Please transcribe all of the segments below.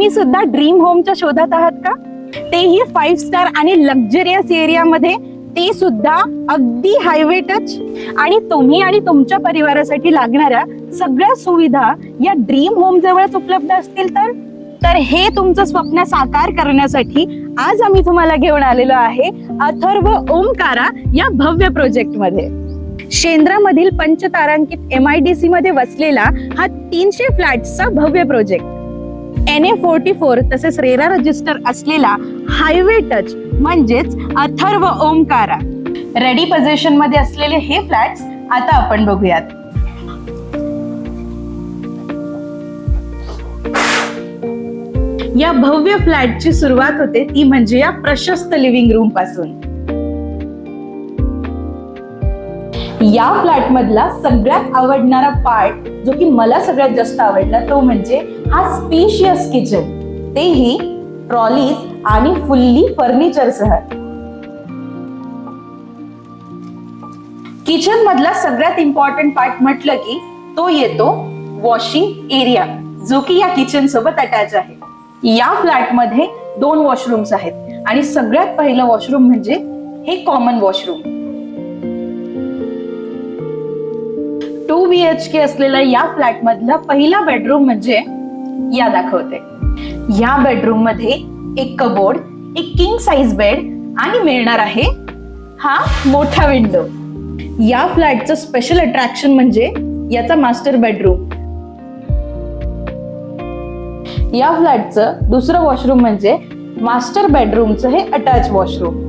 तुम्ही सुद्धा ड्रीम होमच्या शोधात आहात का? तेही 5 स्टार आणि लक्झरियस एरियामध्ये, ते सुद्धा अगदी हायवे टच. आणि तुम्ही आणि तुमच्या परिवारासाठी लागणाऱ्या सगळ्या सुविधा या ड्रीम होम जवळच उपलब्ध असतील तर हे तुमचं स्वप्न साकार करण्यासाठी आज आम्ही तुम्हाला घेऊन आलेलो आहे अथर्व ओमकारा या भव्य प्रोजेक्ट मध्ये. शेंद्रामधील पंचतारांकित MIDC मध्ये वसलेला हा 300 फ्लॅट्सचा भव्य प्रोजेक्ट. NA44 तसेच रेरा रजिस्टर असलेला हायवे टच म्हणजेच अथर्व ओमकारा. रेडी पोझिशन मध्ये असलेले हे फ्लॅट्स आता आपण बघूयात. या भव्य फ्लॅटची सुरुवात होते ती म्हणजे या प्रशस्त लिव्हिंग रूम पासून. या फ्लॅट मधला सगळ्यात आवडणारा पार्ट जो की मला सगळ्यात जास्त आवडला तो म्हणजे हा स्पेशियस किचन, तेही ट्रॉलीज आणि फुल्ली फर्निचर सह. किचन मधला सगळ्यात इम्पॉर्टंट पार्ट म्हटलं की तो येतो वॉशिंग एरिया, जो की या किचन सोबत अटॅच आहे. या फ्लॅट मध्ये 2 वॉशरूम्स आहेत आणि सगळ्यात पहिलं वॉशरूम म्हणजे हे कॉमन वॉशरूम. 2 BHK असलेला या फ्लॅट मधला पहिला बेडरूम म्हणजे या दाखवते. या बेडरूम मध्ये एक कबोर्ड, एक किंग साइज बेड आणि मिळणार आहे हा मोठा विंडो. या फ्लॅटचं स्पेशल अट्रॅक्शन म्हणजे याचा मास्टर बेडरूम. या फ्लॅटचं दुसरं वॉशरूम म्हणजे मास्टर बेडरूमचं हे अटॅच वॉशरूम.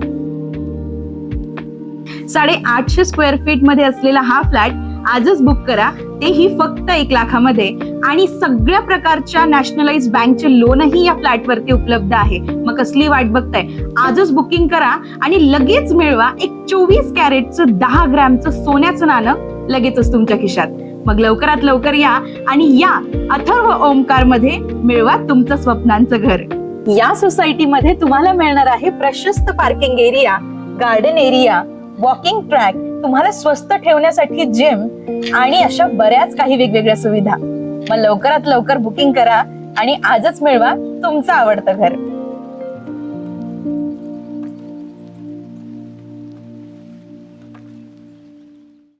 850 स्क्वेअर फीट मध्ये असलेला हा फ्लॅट आजच बुक करा, तेही फक्त 1 लाखामध्ये. आणि सगळ्या प्रकारच्या नॅशनलाइज बँकचे लोनही या फ्लॅट वरती उपलब्ध आहे. मग कसली वाट बघताय? आजच बुकिंग करा आणि लगेच मिळवा एक 24 कॅरेटचं 10 ग्रॅमचं सोन्याचं नाणं लगेचच तुमच्या खिशात. मग लवकरात लवकर या आणि या अथर्व ओमकार मध्ये मिळवा तुमचं स्वप्नांचं घर. या सोसायटीमध्ये तुम्हाला मिळणार आहे प्रशस्त parking area, garden area, walking track, तुम्हाला स्वस्त ठेवण्यासाठी जिम आणि अशा बऱ्याच काही वेगवेगळ्या सुविधा. मग लवकरात लवकर बुकिंग करा आणि आजच मिळवा तुमचं आवडतं घर.